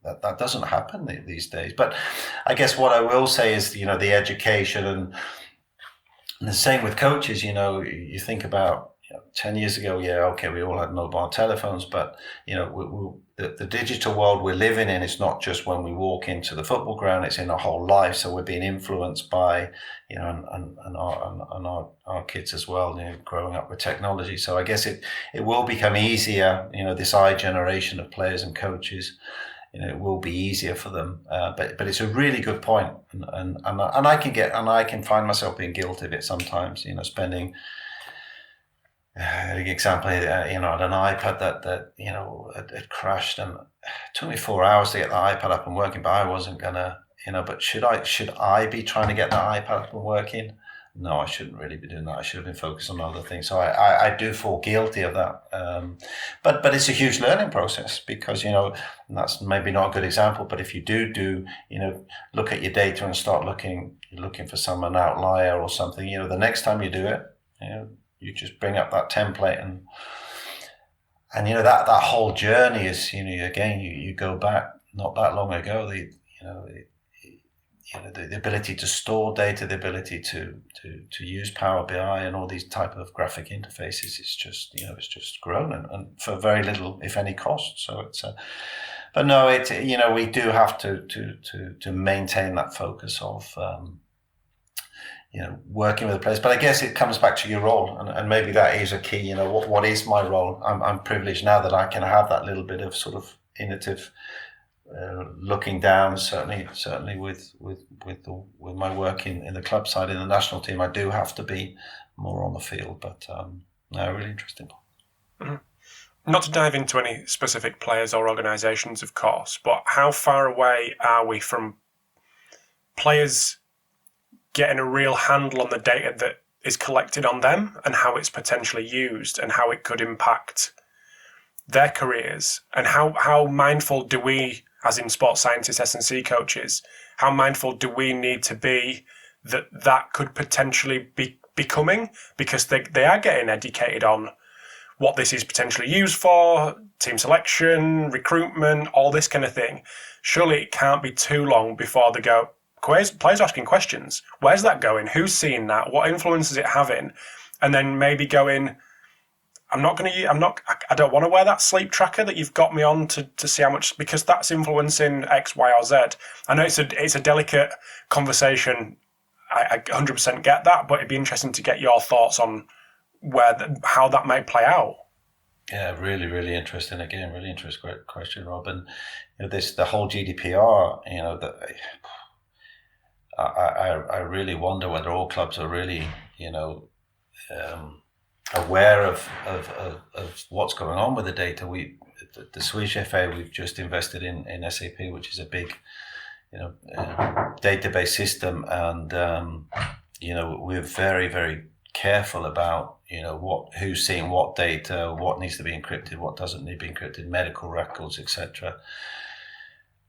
that doesn't happen these days. But I guess what I will say is, the education and the same with coaches. You think about 10 years ago, we all had mobile telephones, but the digital world we're living in is not just when we walk into the football ground; it's in our whole life. So we're being influenced by, and our kids as well, growing up with technology. So I guess it will become easier. This generation of players and coaches, it will be easier for them. But it's a really good point, and I can find myself being guilty of it sometimes. Spending. Example, at an iPad that it crashed, and it took me 4 hours to get the iPad up and working. But I wasn't gonna, But should I be trying to get the iPad up and working? No, I shouldn't really be doing that. I should have been focused on other things. So I do fall guilty of that. But it's a huge learning process because and that's maybe not a good example. But if you do look at your data and start looking for an outlier or something, the next time you do it, you just bring up that template and that whole journey is again you go back not that long ago, the ability to store data, the ability to use Power BI and all these type of graphic interfaces is just it's just grown and for very little if any cost. So it's but no, we do have to maintain that focus of working with the players. But I guess it comes back to your role, and maybe that is a key. What is my role? I'm privileged now that I can have that little bit of sort of innovative looking down. Certainly with my work in the club side in the national team, I do have to be more on the field. But no, really interesting. Mm-hmm. Not to dive into any specific players or organisations, of course, but how far away are we from players getting a real handle on the data that is collected on them and how it's potentially used and how it could impact their careers? And how mindful do we, as in sports scientists, S&C coaches, how mindful do we need to be that could potentially be becoming? Because they are getting educated on what this is potentially used for, team selection, recruitment, all this kind of thing. Surely it can't be too long before they go, players asking questions. Where's that going? Who's seeing that? What influence is it having? And then maybe going, I don't want to wear that sleep tracker that you've got me on to see how much, because that's influencing X, Y, or Z. I know it's a delicate conversation. I 100% get that, but it'd be interesting to get your thoughts on how that might play out. Yeah, really, really interesting. Again, really interesting, great question, Rob. And the whole GDPR, I really wonder whether all clubs are really, aware of what's going on with the data. The Swedish FA, we've just invested in SAP, which is a big, database system, and we're very, very careful about who's seeing what data, what needs to be encrypted, what doesn't need to be encrypted, medical records, etc.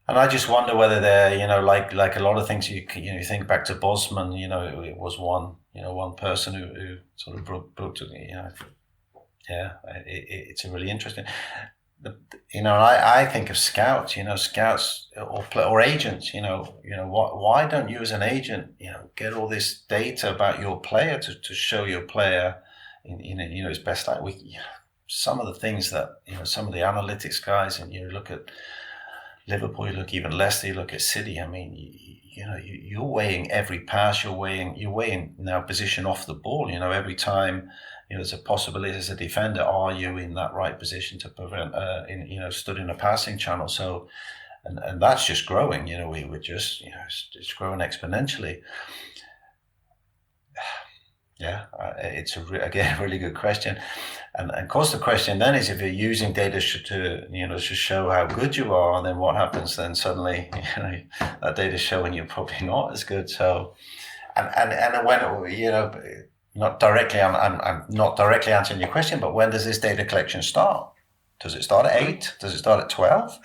And I just wonder whether they're, like a lot of things, you think back to Bosman, it was one person who sort of broke to it's a really interesting. I think of scouts, scouts or agents, why don't you as an agent, get all this data about your player to show your player in his best light. Some of the things that, some of the analytics guys, and you look at Liverpool, you look even Leicester, you look at City. I mean, you're weighing every pass. You're weighing now position off the ball. Every time there's a possibility as a defender, are you in that right position to prevent stood in a passing channel? So, and that's just growing. We're just it's growing exponentially. Yeah, it's again a really good question, and of course the question then is, if you're using data to show how good you are, then what happens? Then suddenly that data's showing you're probably not as good. So, and when not directly, I'm not directly answering your question, but when does this data collection start? Does it start at 8? Does it start at 12?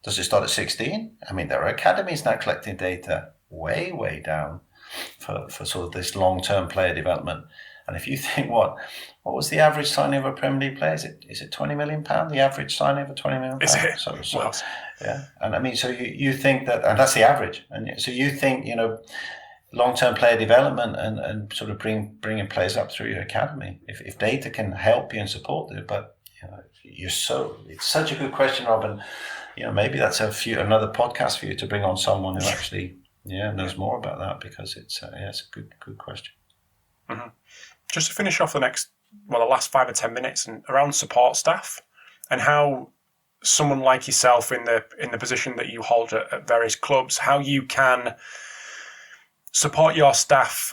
Does it start at 16? I mean, there are academies now collecting data way down for sort of this long-term player development. And if you think, what was the average signing of a Premier League player? Is it £20 million? The average signing of a £20 million? Is it? So Wow. yeah. And I mean, so you think that, and that's the average. And so you think, long-term player development and sort of bringing players up through your academy, if data can help you and support it, but it's such a good question, Robin. Maybe that's another podcast for you to bring on someone who actually knows more about that, because it's a good question. Mm-hmm. Just to finish off the last 5 or 10 minutes, and around support staff and how someone like yourself in the position that you hold at various clubs, how you can support your staff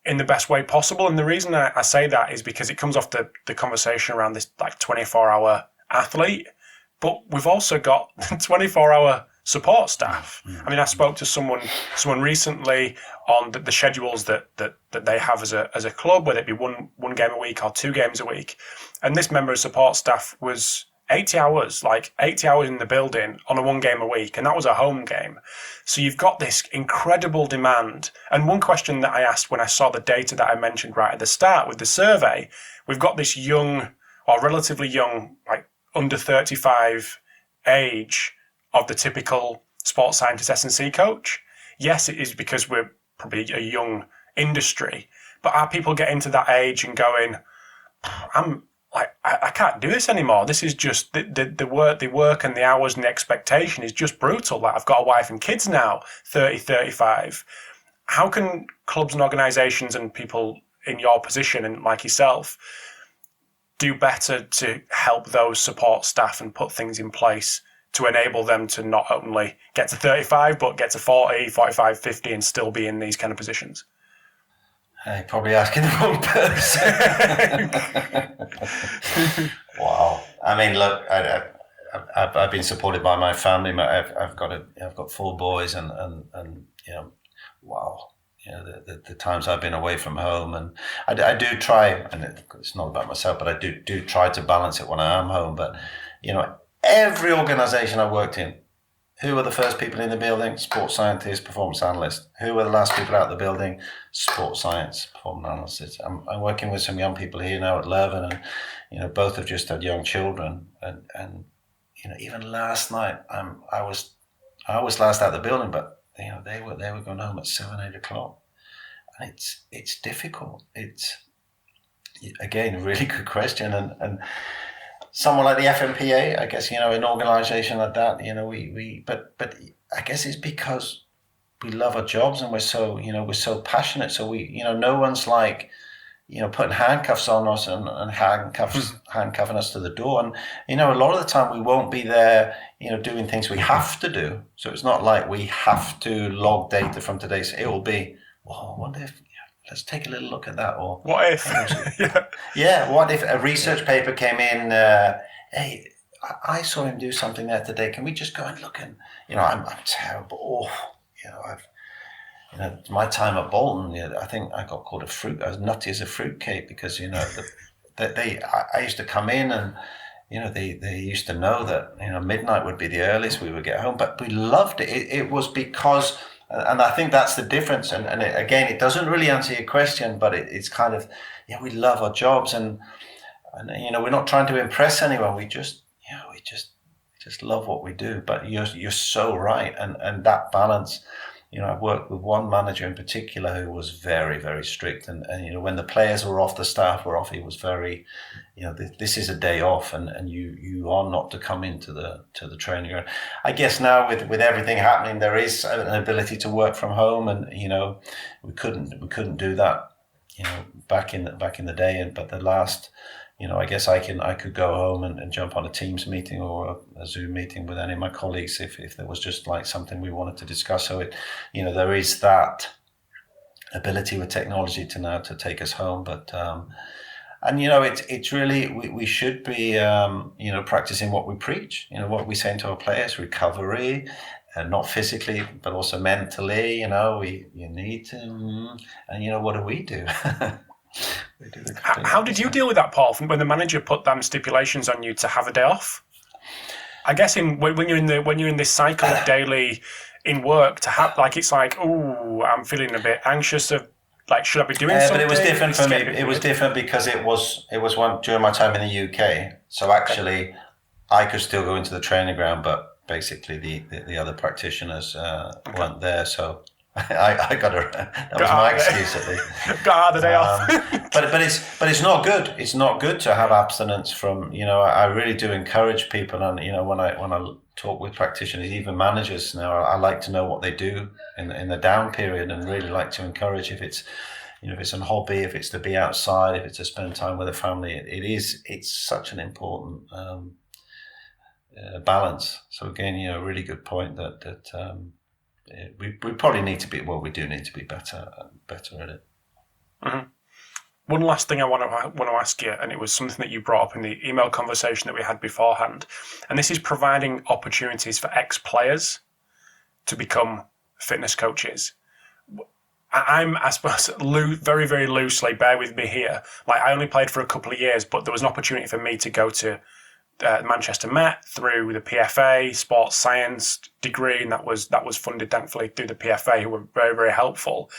in the best way possible. And the reason I say that is because it comes off the conversation around this 24-hour athlete, but we've also got 24-hour support staff. I mean, I spoke to someone recently on the schedules that they have as a club, whether it be one game a week or 2 games a week. And this member of support staff was 80 hours in the building on a 1 game a week, and that was a home game. So you've got this incredible demand. And one question that I asked when I saw the data that I mentioned right at the start with the survey, we've got this young, or relatively young, under 35 age of the typical sports scientist S&C coach. Yes, it is because we're probably a young industry, but are people getting to that age and going, I can't do this anymore. This is just the work and the hours and the expectation is just brutal. I've got a wife and kids now, 30, 35. How can clubs and organisations and people in your position and like yourself do better to help those support staff and put things in place to enable them to not only get to 35, but get to 40, 45, 50 and still be in these kind of positions? You're probably asking the wrong person. Wow. I mean, look, I've been supported by my family. I've got 4 boys, and wow. The times I've been away from home, and I do try, and it's not about myself, but I do try to balance it when I am home. But every organisation I worked in, who were the first people in the building? Sports scientists, performance analysts. Who were the last people out of the building? Sports science, performance analysts. I'm working with some young people here now at Leuven, and both have just had young children, and even last night I was last out of the building, but they were going home at 7, 8 o'clock, and it's difficult. It's again a really good question, and someone like the FMPA, I guess, an organisation like that, but I guess it's because we love our jobs and we're so passionate. So no one's putting handcuffs on us and handcuffing us to the door. And, a lot of the time we won't be there, doing things we have to do. So it's not like we have to log data from today. So it will be, I wonder if, let's take a little look at that. Or what if? What if a research paper came in? Hey, I saw him do something there today. Can we just go and look? And I'm terrible. My time at Bolton, I think I got called I was nutty as a fruitcake because I used to come in and they used to know that midnight would be the earliest we would get home, but we loved it. It was because. And I think that's the difference. And again, it doesn't really answer your question, but it's kind of, we love our jobs and we're not trying to impress anyone. We just love what we do. But you're so right. And that balance, I worked with one manager in particular who was very, very strict. And when the players were off, the staff were off, he was very, this is a day off and you are not to come into the training ground. I guess now with everything happening, there is an ability to work from home, and we couldn't do that back in the day. But the last, I guess I could go home and jump on a Teams meeting or a Zoom meeting with any of my colleagues if there was just something we wanted to discuss. So there is that ability with technology to now to take us home. But and it's really we should be practicing what we preach. What we say to our players: recovery, not physically but also mentally. You need to, and what do we do? How did you deal with that, Paul? When the manager put them stipulations on you to have a day off? I guess when you're in this cycle of daily in work to have it's like, oh, I'm feeling a bit anxious of should I be doing something? But it was different for me. It was different because it was one during my time in the UK. So actually, I could still go into the training ground, but basically the other practitioners weren't there. So I got that was my excuse at least. Got out the day off. but it's not good. It's not good to have abstinence from. I really do encourage people, and when I talk with practitioners, even managers now, I like to know what they do in the down period, and really like to encourage if it's a hobby, if it's to be outside, if it's to spend time with a family. It's such an important balance. So again, really good point that. We probably need to be. Well, we do need to be better at it. Mm-hmm. One last thing I want to ask you, and it was something that you brought up in the email conversation that we had beforehand, and this is providing opportunities for ex-players to become fitness coaches. I suppose, very, very loosely, bear with me here. I only played for a couple of years, but there was an opportunity for me to go to Manchester Met through the PFA sports science degree, and that was funded thankfully through the PFA, who were very, very helpful.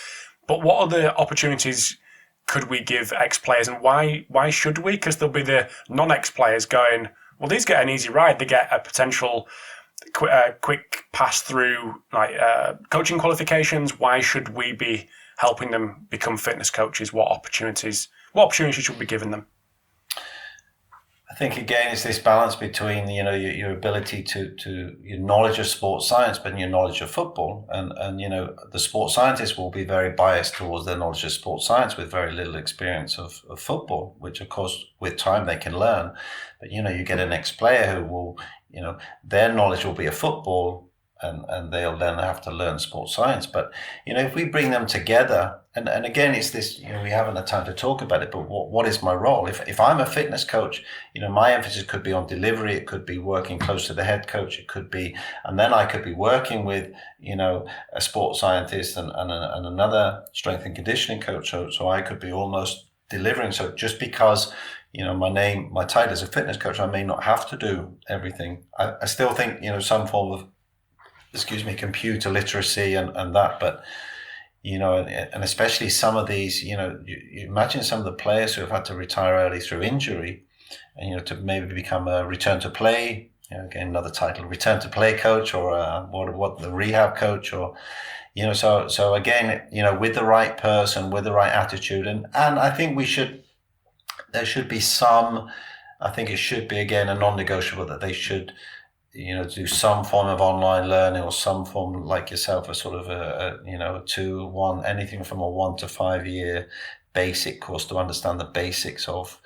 But what other opportunities could we give ex-players, and why should we? Because there'll be the non-ex-players going, well, these get an easy ride. They get a potential quick pass through coaching qualifications. Why should we be helping them become fitness coaches? What opportunities should we be giving them? I think again it's this balance between your ability to your knowledge of sports science, but your knowledge of football, and the sports scientists will be very biased towards their knowledge of sports science with very little experience of football, which of course with time they can learn. But you get an ex-player who will their knowledge will be of football, and they'll then have to learn sports science. But if we bring them together, and again it's this, we haven't had time to talk about it, but what is my role? If I'm a fitness coach, my emphasis could be on delivery, it could be working close to the head coach, it could be, and then I could be working with a sports scientist and another strength and conditioning coach, so I could be almost delivering. So just because my title is a fitness coach, I may not have to do everything. I still think some form of computer literacy and that, but and especially some of these, you imagine some of the players who have had to retire early through injury, and to maybe become a return to play, again another title, return to play coach, or what the rehab coach, or so again, with the right person, with the right attitude, and I think there should be some. I think it should be again a non-negotiable that they should do some form of online learning, or some form, like yourself, a sort of a 2-1, anything from a 1 to 5 year basic course to understand the basics of,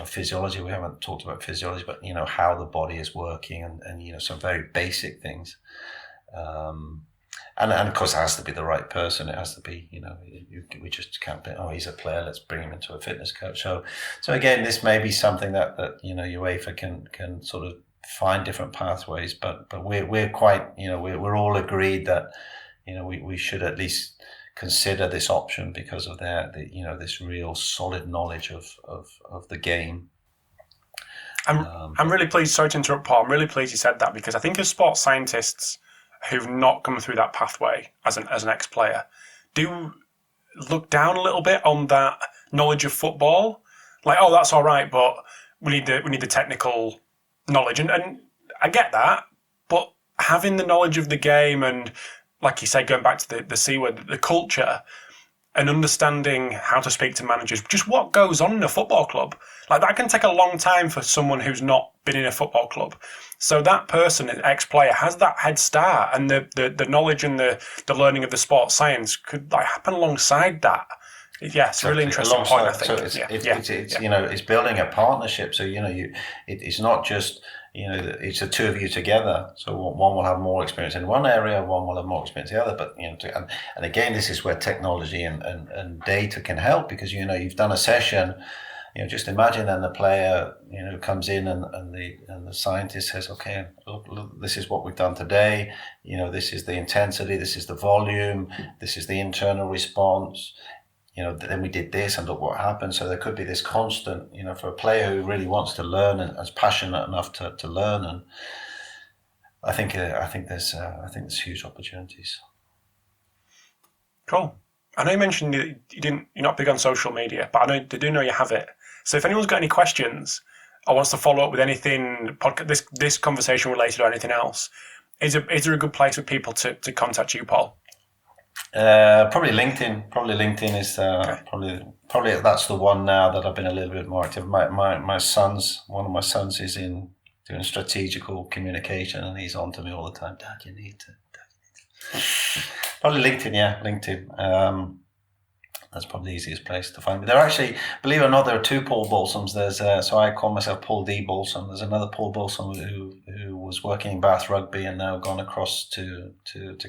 physiology. We haven't talked about physiology, but, how the body is working and some very basic things. And of course it has to be the right person. It has to be, we just can't think, oh, he's a player, let's bring him into a fitness coach. So again, this may be something that UEFA can sort of find different pathways, but we're quite, we're all agreed that we should at least consider this option because of this real solid knowledge of the game. I'm really pleased. Sorry to interrupt, Paul. I'm really pleased you said that, because I think as sports scientists who've not come through that pathway as an ex-player do look down a little bit on that knowledge of football. Like, oh, that's all right, but we need the technical knowledge, and I get that, but having the knowledge of the game, and like you say, going back to the C word, the culture, and understanding how to speak to managers, just what goes on in a football club, like that can take a long time for someone who's not been in a football club. So that person, an ex-player, has that head start, and the knowledge and the learning of the sports science could happen alongside that. Yeah, it's a really interesting point, I think. So it's building a partnership. So it's not just it's the two of you together. So one will have more experience in one area, one will have more experience in the other. But and again, this is where technology and data can help, because you've done a session. Just imagine then the player comes in and the scientist says, okay, look, this is what we've done today. This is the intensity, this is the volume, this is the internal response. Then we did this, and look what happened. So there could be this constant, for a player who really wants to learn and is passionate enough to learn. And I think there's huge opportunities. Cool. I know you mentioned you're not big on social media, but I do know you have it. So if anyone's got any questions or wants to follow up with anything this conversation related or anything else, is there a good place for people to contact you, Paul? Probably LinkedIn. Probably LinkedIn is probably that's the one now that I've been a little bit more active. One of my sons is in doing strategical communication, and he's on to me all the time. Dad, you need to. Probably LinkedIn, yeah, LinkedIn. That's probably the easiest place to find me. There are actually, believe it or not, there are two Paul Balsams. There's so I call myself Paul D. Balsam. There's another Paul Balsam who was working in Bath Rugby and now gone across to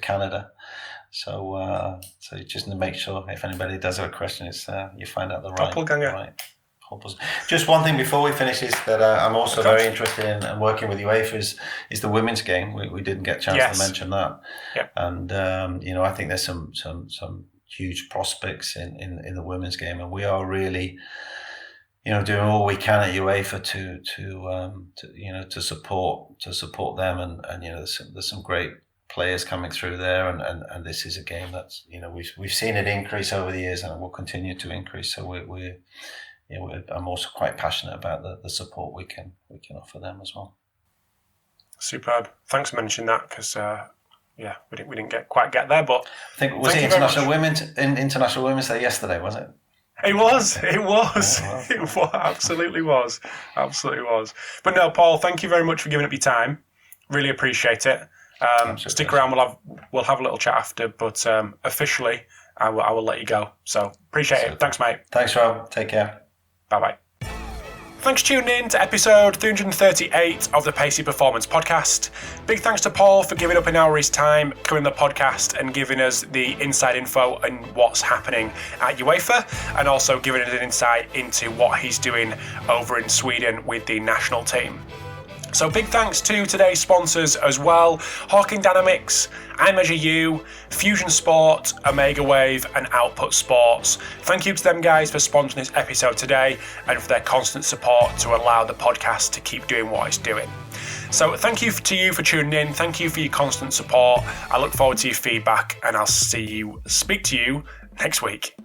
Canada. So you just need to make sure if anybody does have a question, it's you find out the right. Just one thing before we finish is that I'm also very interested in working with UEFA is the women's game. We didn't get a chance to mention that. Yeah. And I think there's some huge prospects in the women's game, and we are really doing all we can at UEFA to support them, and there's some great players coming through there, and this is a game that's we've seen it increase over the years, and it will continue to increase. So I'm also quite passionate about the support we can offer them as well. Superb. Thanks for mentioning that, because we didn't quite get there, but I think was it International Women's Day yesterday, was it? It was. It was. It was. Absolutely was. But no, Paul, thank you very much for giving up your time. Really appreciate it. Stick around. We'll have a little chat after, but officially, I will let you go. So appreciate it. Thanks, mate. Thanks, Rob. Take care. Bye-bye. Thanks for tuning in to episode 338 of the Pacey Performance Podcast. Big thanks to Paul for giving up an hour of his time, coming on the podcast and giving us the inside info on what's happening at UEFA, and also giving us an insight into what he's doing over in Sweden with the national team. So big thanks to today's sponsors as well: Hawking Dynamics, iMeasureU, Fusion Sport, Omega Wave and Output Sports. Thank you to them guys for sponsoring this episode today and for their constant support to allow the podcast to keep doing what it's doing. So thank you to you for tuning in. Thank you for your constant support. I look forward to your feedback, and I'll speak to you next week.